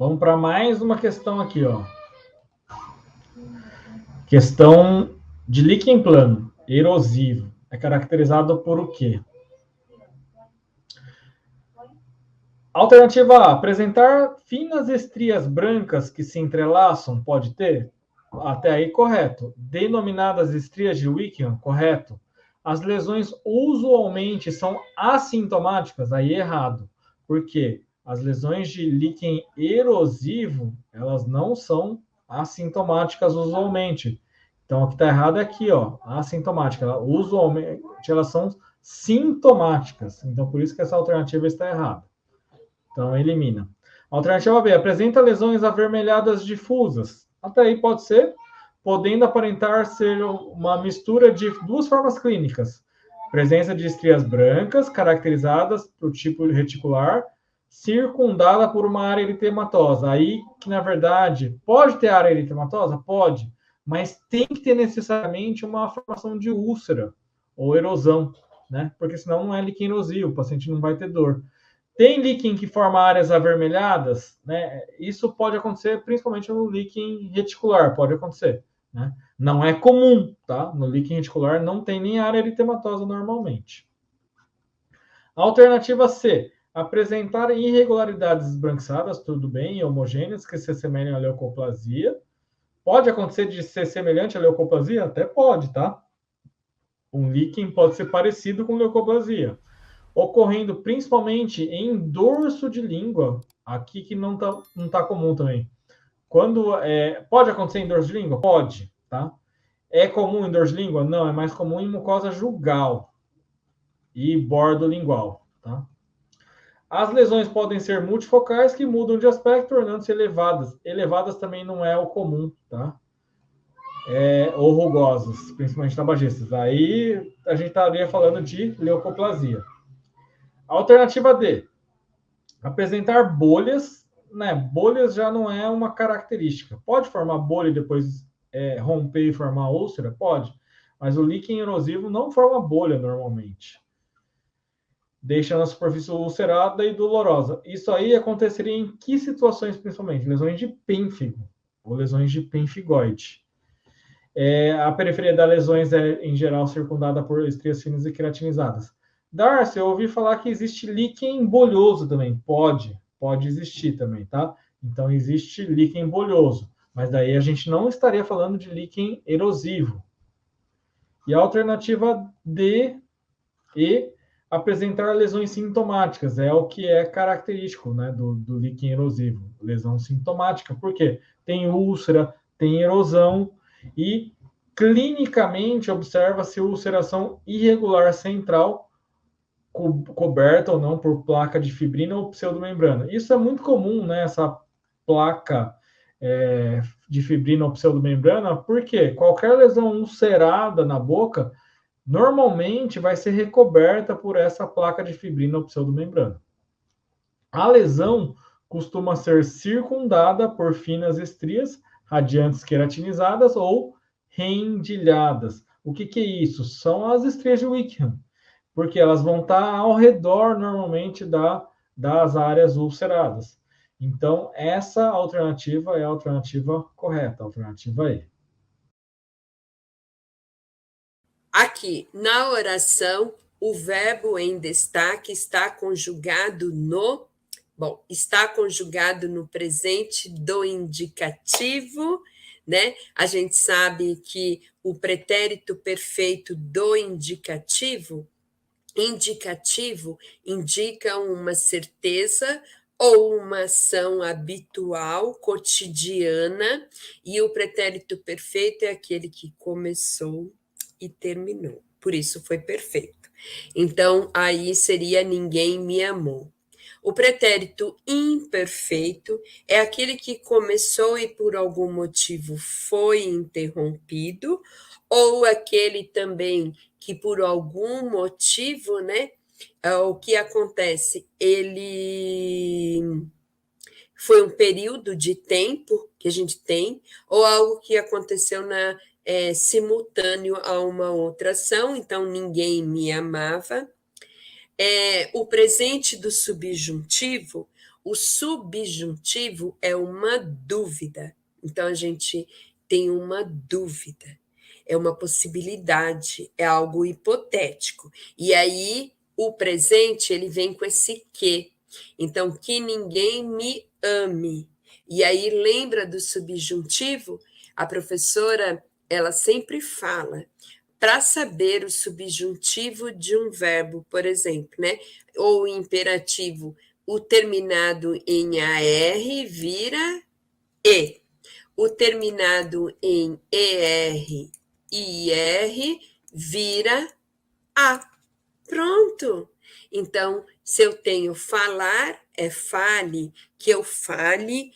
Vamos para mais uma questão aqui, ó. Questão de líquen plano, erosivo. É caracterizado por o quê? Alternativa A, apresentar finas estrias brancas que se entrelaçam, pode ter? Até aí, correto. Denominadas estrias de Wickham, correto. As lesões usualmente são assintomáticas, aí errado. Por quê? As lesões de líquen erosivo, elas não são assintomáticas usualmente. Então, o que está errado é aqui, ó, assintomática. Usualmente, elas são sintomáticas. Então, por isso que essa alternativa está errada. Então, elimina. Alternativa B, apresenta lesões avermelhadas difusas. Até aí pode ser, podendo aparentar ser uma mistura de duas formas clínicas. Presença de estrias brancas, caracterizadas por tipo reticular, circundada por uma área eritematosa. Aí, que na verdade, pode ter área eritematosa? Pode, mas tem que ter necessariamente uma formação de úlcera ou erosão, né? Porque senão não é líquen erosivo, o paciente não vai ter dor. Tem líquen que forma áreas avermelhadas, né? Isso pode acontecer principalmente no líquen reticular, pode acontecer, né? Não é comum, tá? No líquen reticular não tem nem área eritematosa normalmente. Alternativa C, apresentar irregularidades esbranquiçadas, tudo bem, homogêneas, que se assemelham à leucoplasia. Pode acontecer de ser semelhante à leucoplasia? Até pode, tá? Um líquen pode ser parecido com leucoplasia, ocorrendo principalmente em dorso de língua, aqui que não tá comum também. Pode acontecer em dorso de língua? Pode, tá? É comum em dorso de língua? Não, é mais comum em mucosa jugal e bordo lingual, tá? As lesões podem ser multifocais que mudam de aspecto, tornando-se elevadas. Elevadas também não é o comum, tá? Ou rugosas, principalmente tabagistas. Aí a gente estaria falando de leucoplasia. Alternativa D, apresentar bolhas, né? Bolhas já não é uma característica. Pode formar bolha e depois romper e formar úlcera? Pode. Mas o líquen erosivo não forma bolha normalmente. Deixa na superfície ulcerada e dolorosa. Isso aí aconteceria em que situações, principalmente? Lesões de pênfigo ou lesões de pênfigoide. A periferia das lesões é, em geral, circundada por estrias finas e queratinizadas. Darcy, eu ouvi falar que existe líquen bolhoso também. Pode existir também, tá? Então, existe líquen bolhoso. Mas daí a gente não estaria falando de líquen erosivo. E a alternativa D e apresentar lesões sintomáticas. É o que é característico, né, do líquen erosivo. Lesão sintomática. Por quê? Tem úlcera, tem erosão e clinicamente observa-se ulceração irregular central coberta ou não por placa de fibrina ou pseudomembrana. Isso é muito comum, né? Essa placa de fibrina ou pseudomembrana, porque qualquer lesão ulcerada na boca normalmente vai ser recoberta por essa placa de fibrina ou pseudomembrana. A lesão costuma ser circundada por finas estrias radiantes queratinizadas ou rendilhadas. O que é isso? São as estrias de Wickham, porque elas vão estar ao redor, normalmente, das áreas ulceradas. Então, essa alternativa é a alternativa correta, a alternativa E. Aqui, na oração, o verbo em destaque está conjugado no... Bom, está conjugado no presente do indicativo, né? A gente sabe que o pretérito perfeito do indicativo indica uma certeza ou uma ação habitual, cotidiana, e o pretérito perfeito é aquele que começou e terminou. Por isso foi perfeito. Então, aí seria ninguém me amou. O pretérito imperfeito é aquele que começou e por algum motivo foi interrompido, ou aquele também que por algum motivo, né, o que acontece? Ele foi um período de tempo que a gente tem, ou algo que aconteceu simultâneo a uma outra ação, então ninguém me amava. O presente do subjuntivo, O subjuntivo é uma dúvida. Então, a gente tem uma dúvida, é uma possibilidade, é algo hipotético. E aí, o presente, ele vem com esse que. Então, que ninguém me ame. E aí, lembra do subjuntivo? A professora, ela sempre fala, para saber o subjuntivo de um verbo, por exemplo, né? Ou o imperativo, o terminado em AR vira E. O terminado em ER e IR vira A. Pronto. Então, se eu tenho falar, é fale, que eu fale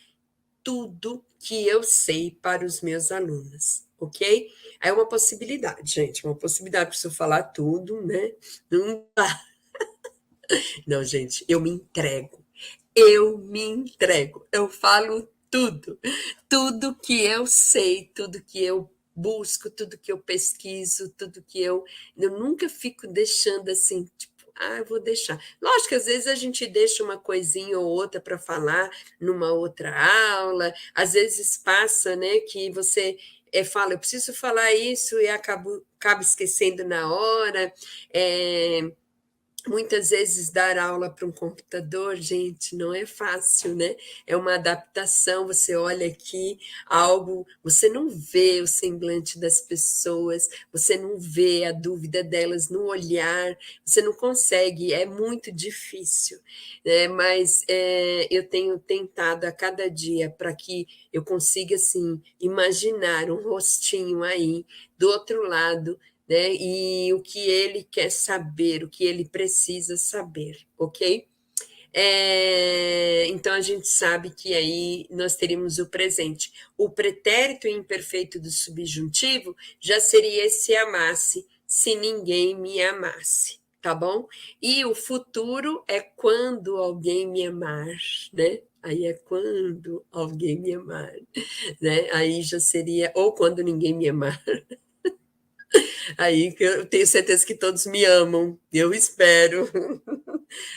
tudo que eu sei para os meus alunos, ok? É uma possibilidade, gente, uma possibilidade, preciso falar tudo, né? Não dá. Não, gente, eu me entrego, eu falo tudo que eu sei, tudo que eu busco, tudo que eu pesquiso, tudo que eu nunca fico deixando assim, tipo, eu vou deixar. Lógico que às vezes a gente deixa uma coisinha ou outra para falar numa outra aula, às vezes passa, né, que você fala, eu preciso falar isso e acaba esquecendo na hora. Muitas vezes dar aula para um computador, gente, não é fácil, né? É uma adaptação, você olha aqui algo, você não vê o semblante das pessoas, você não vê a dúvida delas no olhar, você não consegue, é muito difícil, né? Mas eu tenho tentado a cada dia para que eu consiga, assim, imaginar um rostinho aí, do outro lado, né? E o que ele quer saber, o que ele precisa saber, ok? Então, a gente sabe que aí nós teríamos o presente. O pretérito imperfeito do subjuntivo já seria esse amasse, se ninguém me amasse, tá bom? E o futuro é quando alguém me amar, né? Aí é quando alguém me amar, né? Aí já seria, ou quando ninguém me amar. Aí que eu tenho certeza que todos me amam, eu espero,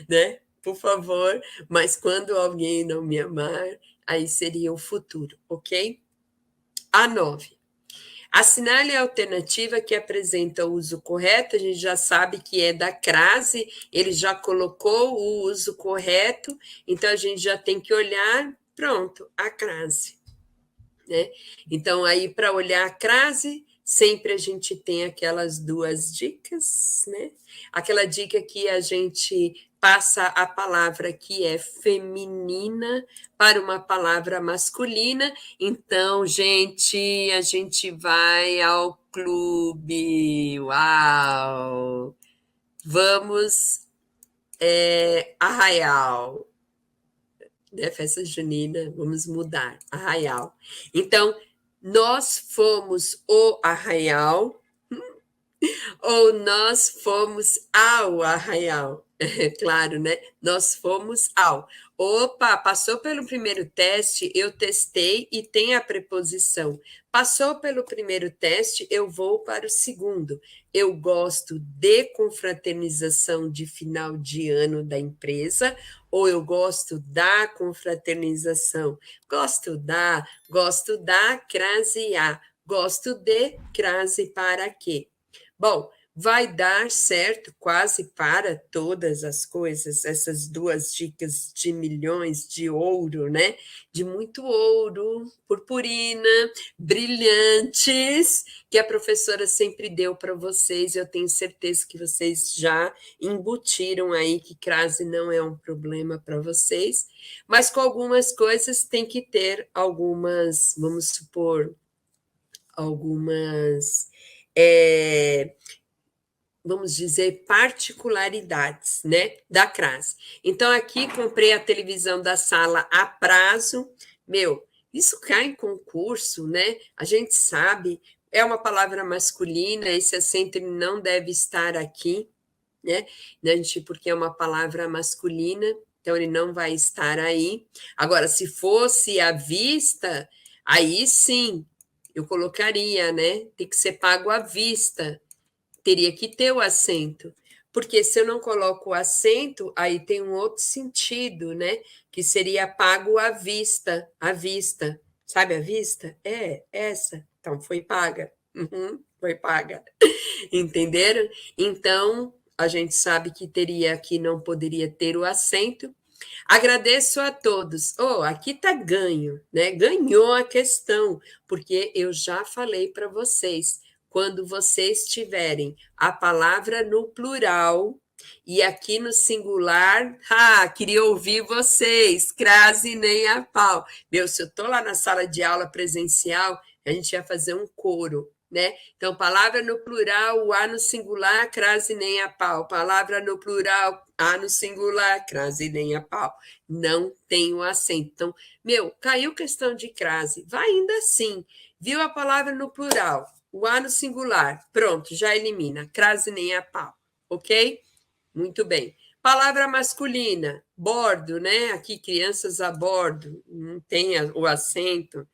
né? Por favor, mas quando alguém não me amar, aí seria o futuro, ok? A 9. Assinale a alternativa que apresenta o uso correto, a gente já sabe que é da crase, ele já colocou o uso correto, então a gente já tem que olhar, pronto, a crase, né? Então, aí, para olhar a crase, sempre a gente tem aquelas duas dicas, né? Aquela dica que a gente passa a palavra que é feminina para uma palavra masculina. Então, gente, a gente vai ao clube. Uau! Vamos, Arraial, né? Festa junina, vamos mudar, Arraial. Então, nós fomos o Arraial ou nós fomos ao Arraial? Claro, né? Nós fomos ao. Opa, passou pelo primeiro teste, eu testei e tem a preposição. Passou pelo primeiro teste, eu vou para o segundo. Eu gosto de confraternização de final de ano da empresa, ou eu gosto da confraternização. Gosto da crase a. Gosto de crase para quê? Bom, vai dar certo quase para todas as coisas, essas duas dicas de milhões de ouro, né? De muito ouro, purpurina, brilhantes, que a professora sempre deu para vocês. Eu tenho certeza que vocês já embutiram aí que crase não é um problema para vocês, mas com algumas coisas tem que ter algumas, vamos supor, algumas. Vamos dizer, particularidades, né, da crase. Então, aqui comprei a televisão da sala a prazo. Meu, isso cai em concurso, né? A gente sabe, é uma palavra masculina, esse acento ele não deve estar aqui, né? Gente, porque é uma palavra masculina, então ele não vai estar aí. Agora, se fosse à vista, aí sim, eu colocaria, né? Tem que ser pago à vista, teria que ter o acento, Porque se eu não coloco o acento, aí tem um outro sentido, né? Que seria pago à vista, à vista. Sabe a vista? É, essa. Então, foi paga. Uhum, foi paga. Entenderam? Então, a gente sabe que teria que não poderia ter o acento. Agradeço a todos. Oh, aqui tá ganho, né? Ganhou a questão, porque eu já falei para vocês, quando vocês tiverem a palavra no plural e aqui no singular, queria ouvir vocês, crase nem a pau. Meu, se eu tô lá na sala de aula presencial, a gente ia fazer um coro, né? Então, palavra no plural, o A no singular, crase nem a pau. Palavra no plural, A no singular, crase nem a pau. Não tem o acento. Então, meu, caiu questão de crase. Vai ainda assim. Viu a palavra no plural, o A no singular, pronto, já elimina. Crase nem a pau, ok? Muito bem. Palavra masculina, bordo, né? Aqui, crianças a bordo, não tem o acento,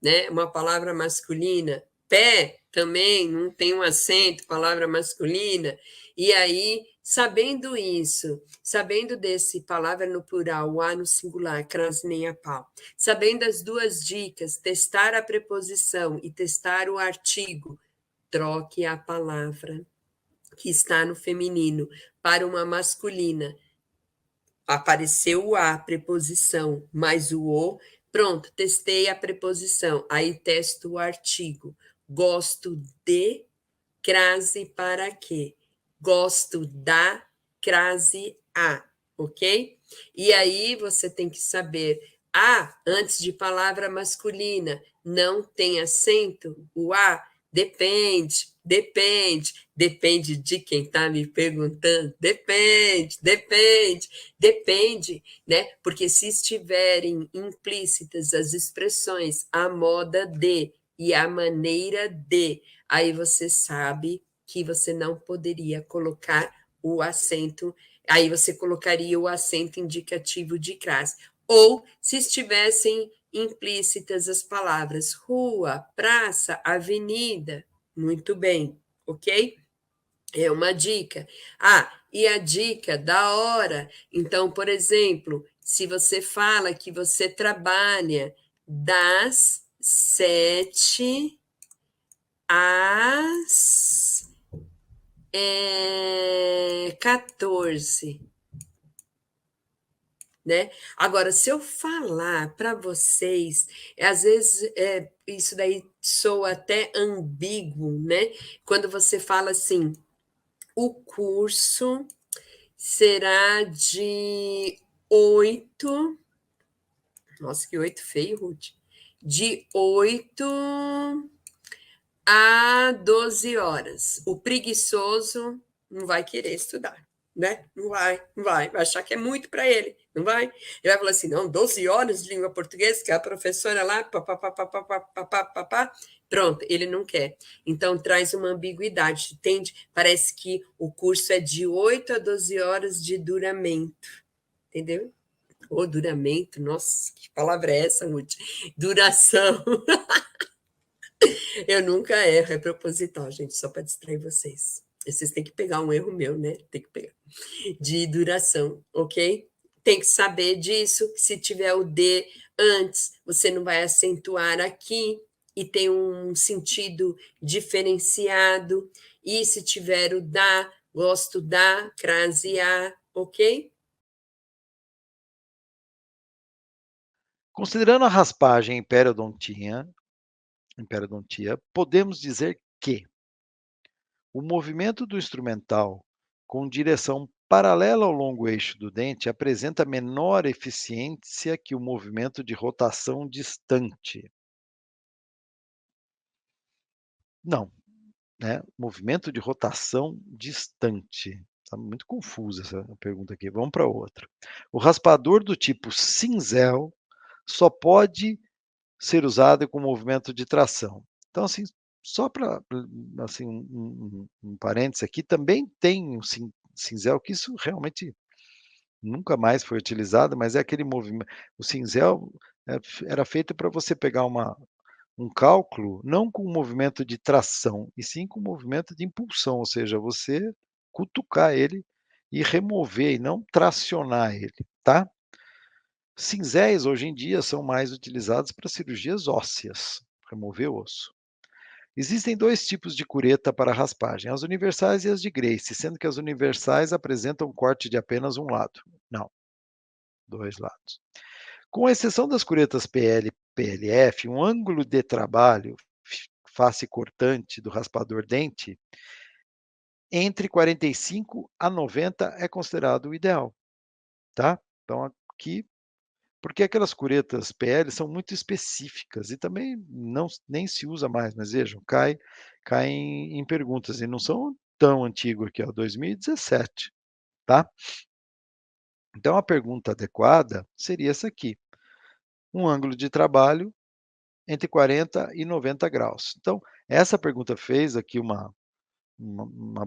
né? Uma palavra masculina. Pé também não tem um acento, palavra masculina. E aí, sabendo isso, sabendo desse palavra no plural, o A no singular, crase nem a pau, sabendo as duas dicas, testar a preposição e testar o artigo, troque a palavra que está no feminino para uma masculina. Apareceu o A, preposição, mais o O. Pronto, testei a preposição. Aí testo o artigo. Gosto de, crase para quê? Gosto da, crase a, ok? E aí você tem que saber, A, antes de palavra masculina, não tem acento? O A, depende, depende. Depende de quem está me perguntando? Depende, depende, depende, né? Porque se estiverem implícitas as expressões a moda de e a maneira de, aí você sabe que você não poderia colocar o acento, aí você colocaria o acento indicativo de crase. Ou se estivessem implícitas as palavras rua, praça, avenida, muito bem, ok? É uma dica. E a dica da hora. Então, por exemplo, se você fala que você trabalha das 7 às 14, né? Agora, se eu falar para vocês, às vezes isso daí soa até ambíguo, né? Quando você fala assim, o curso será de 8. Nossa, que 8 feio, Ruth. De 8 a 12 horas. O preguiçoso não vai querer estudar, né? Não vai, não vai. Vai achar que é muito para ele, não vai? Ele vai falar assim, não, 12 horas de língua portuguesa, que a professora lá, papapá. Pronto, ele não quer. Então, traz uma ambiguidade, entende? Parece que o curso é de 8 a 12 horas de duramento, entendeu? Ou duramento, nossa, que palavra é essa, Ruth? Duração. Eu nunca erro, é proposital, gente, só para distrair vocês. Vocês têm que pegar um erro meu, né? Tem que pegar. De duração, ok? Tem que saber disso, que se tiver o de antes, você não vai acentuar aqui e tem um sentido diferenciado. E se tiver o da, gosto da, crase a, ok? Considerando a raspagem em periodontia, podemos dizer que o movimento do instrumental com direção paralela ao longo eixo do dente apresenta menor eficiência que o movimento de rotação distante. Não, né? Movimento de rotação distante. Está muito confusa essa pergunta aqui. Vamos para outra. O raspador do tipo cinzel só pode ser usado com movimento de tração. Então, assim, só para assim, um parênteses aqui, também tem um cinzel, que isso realmente nunca mais foi utilizado, mas é aquele movimento. O cinzel era feito para você pegar um cálculo, não com movimento de tração, e sim com movimento de impulsão, ou seja, você cutucar ele e remover, e não tracionar ele, tá? Cinzéis, hoje em dia, são mais utilizados para cirurgias ósseas, remover osso. Existem 2 tipos de cureta para raspagem, as universais e as de Grace, sendo que as universais apresentam corte de apenas um lado. Não, 2 lados. Com exceção das curetas PL e PLF, um ângulo de trabalho, face cortante do raspador dente, entre 45 a 90 é considerado o ideal, tá? Então aqui, porque aquelas curetas PL são muito específicas e também nem se usa mais, mas vejam, cai em perguntas e não são tão antigo aqui, ó, 2017, tá? Então a pergunta adequada seria essa aqui: um ângulo de trabalho entre 40 e 90 graus. Então, essa pergunta fez aqui uma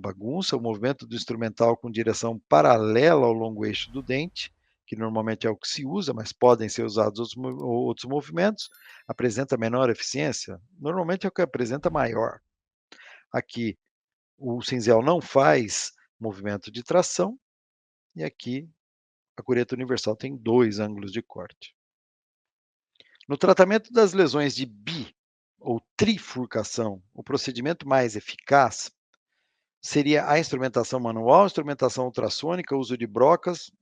bagunça, o movimento do instrumental com direção paralela ao longo eixo do dente, que normalmente é o que se usa, mas podem ser usados outros movimentos, apresenta menor eficiência? Normalmente é o que apresenta maior. Aqui, o cinzel não faz movimento de tração, e aqui a cureta universal tem 2 ângulos de corte. No tratamento das lesões de ou trifurcação, o procedimento mais eficaz seria a instrumentação manual, instrumentação ultrassônica, uso de brocas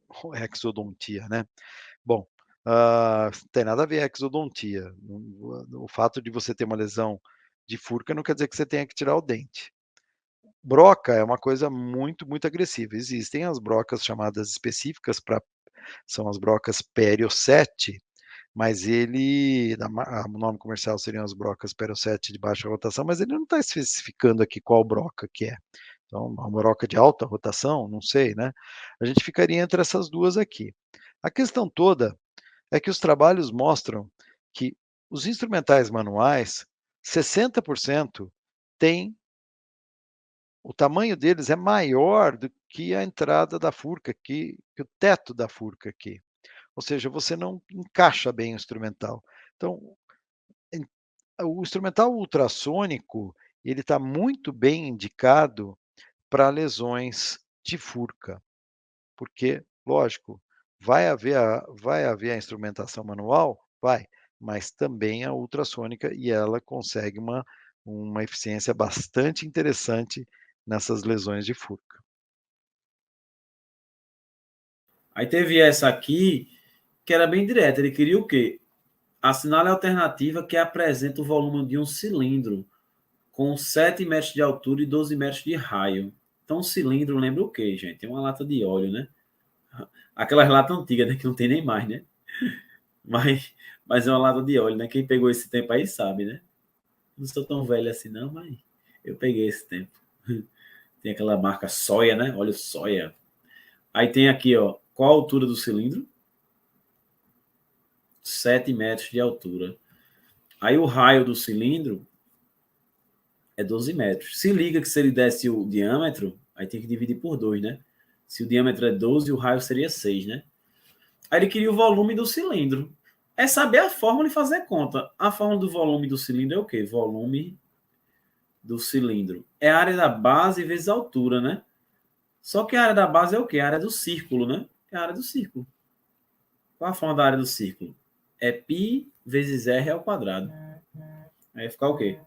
ou exodontia, né? Bom, tem nada a ver a exodontia. O fato de você ter uma lesão de furca não quer dizer que você tenha que tirar o dente. Broca é uma coisa muito, muito agressiva. Existem as brocas chamadas específicas são as brocas Perio 7, mas o nome comercial seriam as brocas Perio 7 de baixa rotação, mas ele não está especificando aqui qual broca que é. Então, uma broca de alta rotação, não sei, né? A gente ficaria entre essas duas aqui. A questão toda é que os trabalhos mostram que os instrumentais manuais, 60% têm o tamanho deles é maior do que a entrada da furca aqui, que o teto da furca aqui. Ou seja, você não encaixa bem o instrumental. Então, o instrumental ultrassônico, ele está muito bem indicado para lesões de furca, porque, lógico, vai haver a instrumentação manual? Vai, mas também a ultrassônica, e ela consegue uma eficiência bastante interessante nessas lesões de furca. Aí teve essa aqui, que era bem direta. Ele queria o quê? Assinale a alternativa que apresenta o volume de um cilindro com 7 metros de altura e 12 metros de raio. Então, um cilindro lembra o quê, gente? É uma lata de óleo, né? Aquelas latas antigas, né? Que não tem nem mais, né? Mas é uma lata de óleo, né? Quem pegou esse tempo aí sabe, né? Não sou tão velho assim, não, mas eu peguei esse tempo. Tem aquela marca Soia, né? Óleo Soia. Aí tem aqui, ó. Qual a altura do cilindro? 7 metros de altura. Aí o raio do cilindro é 12 metros. Se liga que se ele desse o diâmetro, aí tem que dividir por 2, né? Se o diâmetro é 12, o raio seria 6, né? Aí ele queria o volume do cilindro. É saber a fórmula e fazer conta. A fórmula do volume do cilindro é o quê? Volume do cilindro. É a área da base vezes a altura, né? Só que a área da base é o quê? A área do círculo, né? É a área do círculo. Qual a forma da área do círculo? É π vezes r ao quadrado. Aí vai ficar o quê?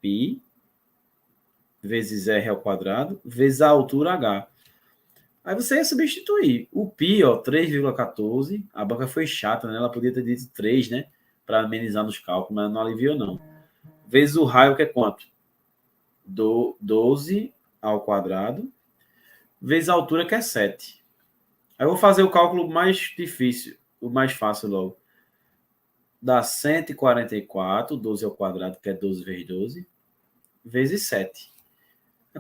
Π vezes r ao quadrado vezes a altura h. Aí você ia substituir. O π, ó, 3,14. A banca foi chata, né? Ela podia ter dito 3, né? Para amenizar nos cálculos, mas não aliviou, não. Vezes o raio, que é quanto? 12 ao quadrado. Vezes a altura, que é 7. Aí eu vou fazer o cálculo mais difícil, o mais fácil logo. Dá 144, 12 ao quadrado, que é 12 vezes 12, vezes 7.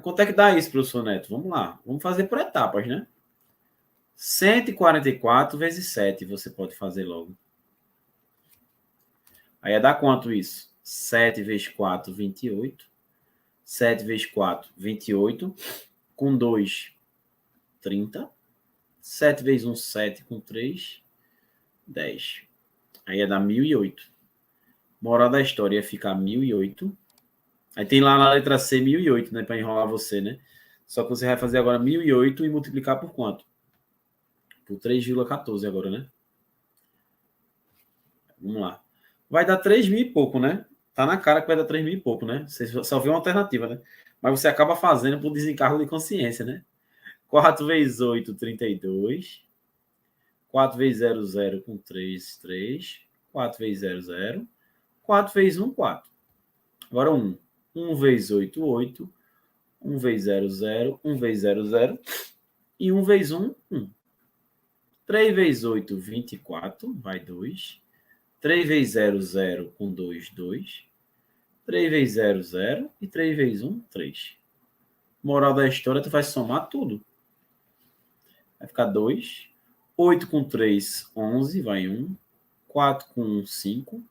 Quanto é que dá isso, professor Neto? Vamos lá. Vamos fazer por etapas, né? 144 vezes 7, você pode fazer logo. Aí ia dar quanto isso? 7 vezes 4, 28. 7 vezes 4, 28. Com 2, 30. 7 vezes 1, 7. Com 3, 10. Aí ia dar 1008. Moral da história ia ficar 1008. Aí tem lá na letra C 1008, né? Para enrolar você, né? Só que você vai fazer agora 1.008 e multiplicar por quanto? Por 3,14 agora, né? Vamos lá. Vai dar 3.000 e pouco, né? Tá na cara que vai dar 3.000 e pouco, né? Você só vê uma alternativa, né? Mas você acaba fazendo por desencargo de consciência, né? 4 vezes 8, 32. 4 vezes 0, 0 com 3, 3. 4 vezes 0, 0. 4 vezes 1, 4. Agora 1. 1 vezes 8, 8. 1 vezes 0, 0. 1 vezes 0, 0. E 1 vezes 1, 1. 3 vezes 8, 24. Vai 2. 3 vezes 0, 0 com 2, 2. 3 vezes 0, 0. E 3 vezes 1, 3. Moral da história, tu vai somar tudo. Vai ficar 2. 8 com 3, 11. Vai 1. 4 com 1, 5.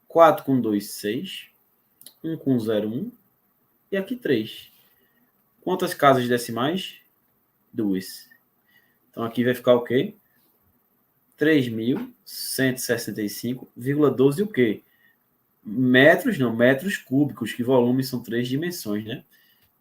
4 com 2, 6. 1 com 0, 1. E aqui 3. Quantas casas decimais? 2. Então aqui vai ficar o quê? 3.165,12 o quê? Metros, não, metros cúbicos, que volume são 3 dimensões, né?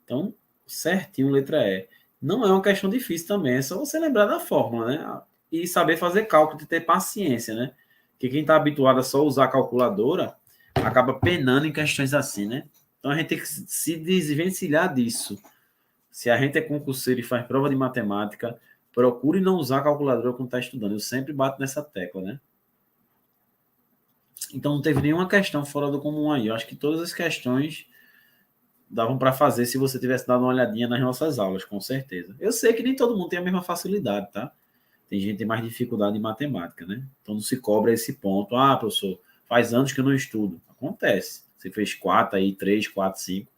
Então, certinho, letra E. Não é uma questão difícil também, é só você lembrar da fórmula, né? E saber fazer cálculo, e ter paciência, né? Porque quem está habituado a só usar a calculadora acaba penando em questões assim, né? Então a gente tem que se desvencilhar disso. Se a gente é concurseiro e faz prova de matemática, procure não usar a calculadora quando está estudando. Eu sempre bato nessa tecla, né? Então não teve nenhuma questão fora do comum aí. Eu acho que todas as questões davam para fazer se você tivesse dado uma olhadinha nas nossas aulas, com certeza. Eu sei que nem todo mundo tem a mesma facilidade, tá? Tem gente que tem mais dificuldade em matemática, né? Então não se cobra esse ponto. Ah, professor, faz anos que eu não estudo. Acontece. Você fez 4 aí, 3, 4, 5.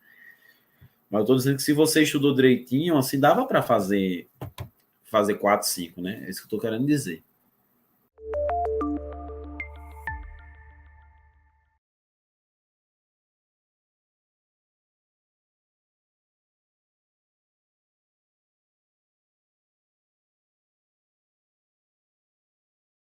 Mas eu estou dizendo que se você estudou direitinho, assim, dava para fazer 4, 5, né? É isso que eu estou querendo dizer.